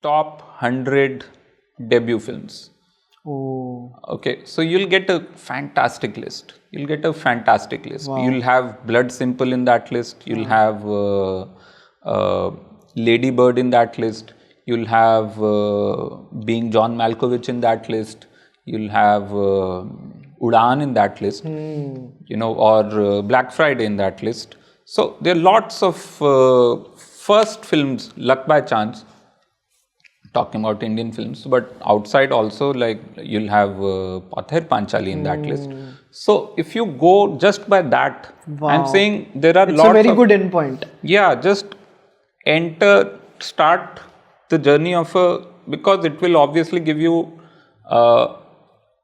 top 100 debut films. Oh. Okay, so you'll get a fantastic list. Wow. You'll have Blood Simple in that list. You'll have Lady Bird in that list. You'll have Being John Malkovich in that list. You'll have Udaan in that list. Or Black Friday in that list. So there are lots of first films, luck by chance, talking about Indian films, but outside also, like you'll have Pather Panchali in that list. So if you go just by that, I'm saying there are It's lots a very of, good endpoint. Yeah, just start the journey of because it will obviously give you,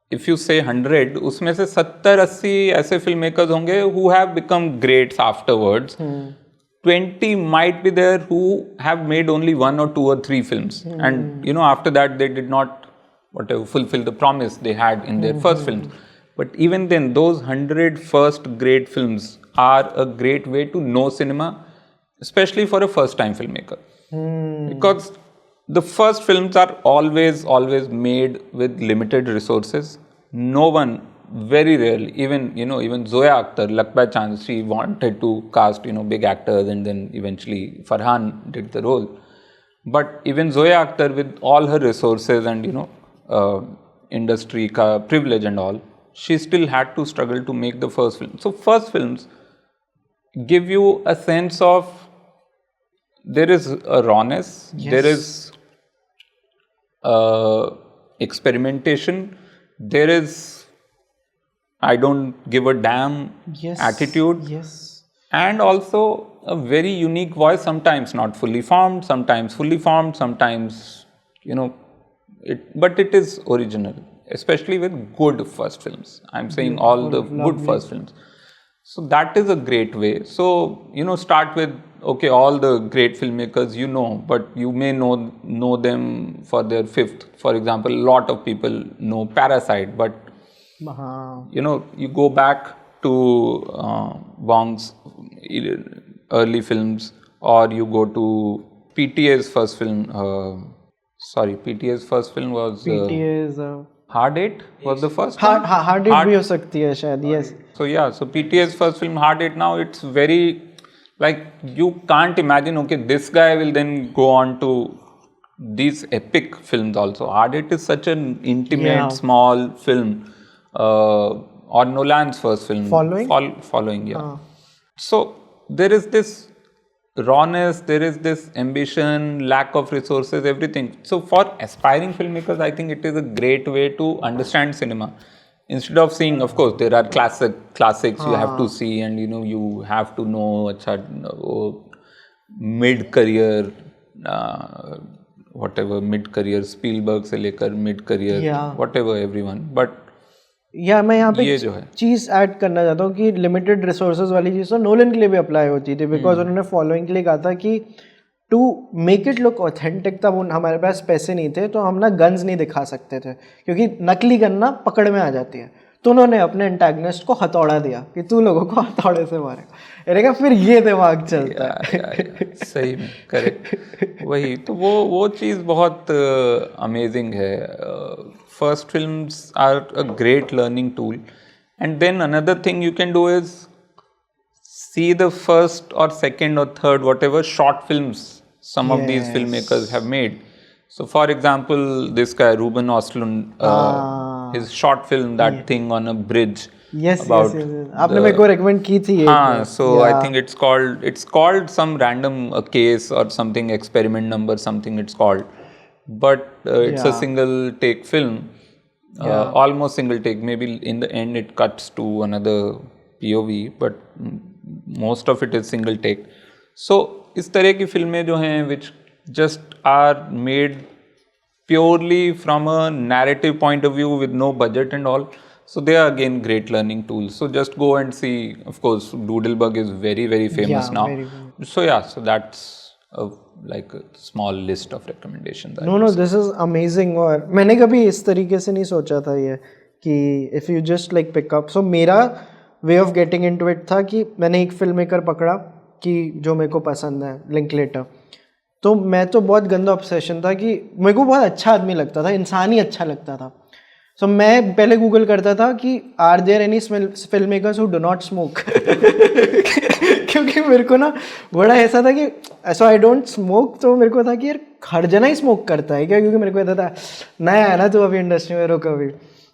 if you say 100, उसमें से 70-80 ऐसे filmmakers होंगे who have become greats afterwards. 20 might be there who have made only 1 or 2 or 3 films. And, after that they did not fulfill the promise they had in their first films. But even then, those 100 first great films are a great way to know cinema, especially for a first-time filmmaker. Because the first films are always made with limited resources. No one, very rarely, even Zoya Akhtar, luck by chance, she wanted to cast, big actors, and then eventually Farhan did the role. But even Zoya Akhtar, with all her resources and, industry ka privilege and all, she still had to struggle to make the first film. So first films give you a sense of, there is a rawness, there is experimentation, there is I don't give a damn attitude. Yes. And also a very unique voice, sometimes not fully formed, sometimes fully formed, sometimes, but it is original, especially with good first films. I'm saying all the good first films. So that is a great way. So, start with, okay, all the great filmmakers, but you may know them for their fifth. For example, a lot of people know Parasite, but you go back to Wong's early films, or you go to PTA's first film. PTA's first film was Hard Eight was the first one? Hard Eight bhi ho sakti hai shayad, yes. So PTA's first film, Hard Eight, now it's very, like, you can't imagine, okay, this guy will then go on to these epic films also. Hard Eight is such an intimate, small film. Or Nolan's first film. Following, yeah. So there is this rawness, there is this ambition, lack of resources, everything. So for aspiring filmmakers, I think it is a great way to understand cinema. Instead of seeing, of course, there are classics you have to see, and you have to know mid-career, whatever, mid-career, Spielberg se lekar mid-career, whatever, everyone. But मैं यहाँ पे चीज़ add करना चाहता हूँ कि limited resources वाली चीज़ तो Nolan के लिए भी अप्लाई होती थी, बिकॉज उन्होंने फॉलोइंग के लिए कहा था कि to make it look authentic, तब हमारे पास पैसे नहीं थे तो हम ना गन्स नहीं दिखा सकते थे, क्योंकि नकली गन ना पकड़ में आ जाती है. तो उन्होंने अपने एंटैगनिस्ट को हथौड़ा दिया कि तू लोगों को हथौड़े से मारेगा. अरे फिर ये दिमाग चलता है. सही में, करेक्ट. वही तो वो चीज़ बहुत अमेजिंग है. First films are a great learning tool. And then another thing you can do is see the first or second or third, whatever short films some of these filmmakers have made. So for example, this guy, Ruben Östlund, his short film, that thing on a bridge. Yes. आपने मेरे को recommend की थी ये. So I think it's called some random case or something, experiment number, something it's called. But it's a single take film, almost single take. Maybe in the end it cuts to another POV, but most of it is single take. So इस तरह की फिल्में जो हैं which just are made purely from a narrative point of view with no budget and all. So they are again great learning tools. So just go and see. Of course, Doodlebug is very, very famous now. So that's like a small list of recommendations. No, this is amazing. और मैंने कभी इस तरीके से नहीं सोचा था ये कि if you just like pick up. So मेरा way of getting into it था कि मैंने एक फिल्ममेकर पकड़ा कि जो मेरे को पसंद है, Linklater. तो मैं तो बहुत गंदा ऑब्सेशन था कि मेरे को बहुत अच्छा आदमी लगता था, इंसान ही अच्छा लगता था. सो मैं पहले गूगल करता था कि are there any film makers who do not smoke, क्योंकि मेरे को ना बड़ा ऐसा था कि सो आई डोंट स्मोक. तो मेरे को था कि यार हर जना ही स्मोक करता है क्या, क्योंकि मेरे को ऐसा था नया है ना तो अभी इंडस्ट्री में रुको अभी.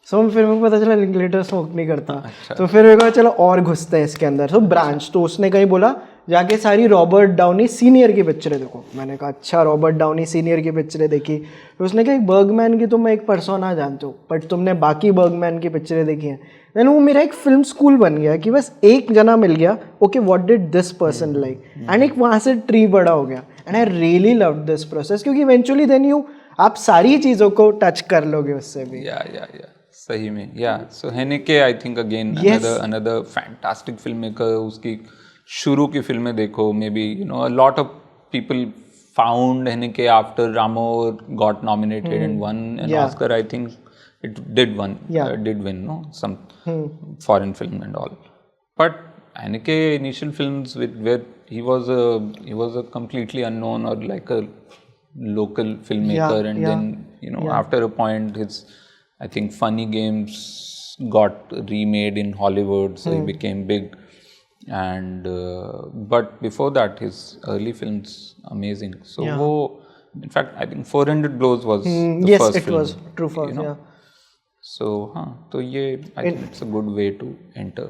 सो फिर मेरे को पता चला लिंकलेटर स्मोक नहीं करता. अच्छा. तो फिर मेरे को चलो और घुसते हैं इसके अंदर. तो ब्रांच, तो उसने कहीं बोला जाके सारी रॉबर्ट डाउनी सीनियर की पिक्चरें देखो. मैंने कहा अच्छा रॉबर्ट डाउनी सीनियर की पिक्चरें देखी. तो उसने कहा बर्गमैन की तुम एक पर्सोना जानते हो बट तुमने बाकी बर्गमैन की पिक्चरें देखी हैं. देन वो मेरा एक फिल्म स्कूल बन गया कि बस एक जना मिल गया, okay what did this person like, and एक वहाँ से ट्री बड़ा हो गया. And I really love this process, क्योंकि इवेंचुअली देन यू आप सारी चीज़ों को टच कर लोगे उससे भी. या सही में. Yeah so Haneke I think again another fantastic film maker. उसकी शुरू की फिल्में देखो, maybe you know a lot of people found Haneke after रामो got nominated and won an Oscar. I think it did win no some foreign film and all, but Haneke initial films where he was a completely unknown or like a local filmmaker, and then you know after a point his I think Funny Games got remade in Hollywood, so he became big. And but before that his early films amazing. So in fact I think 400 Blows was the yes, first it film, was true first, you know? So, तो ये I think it's a good way to enter.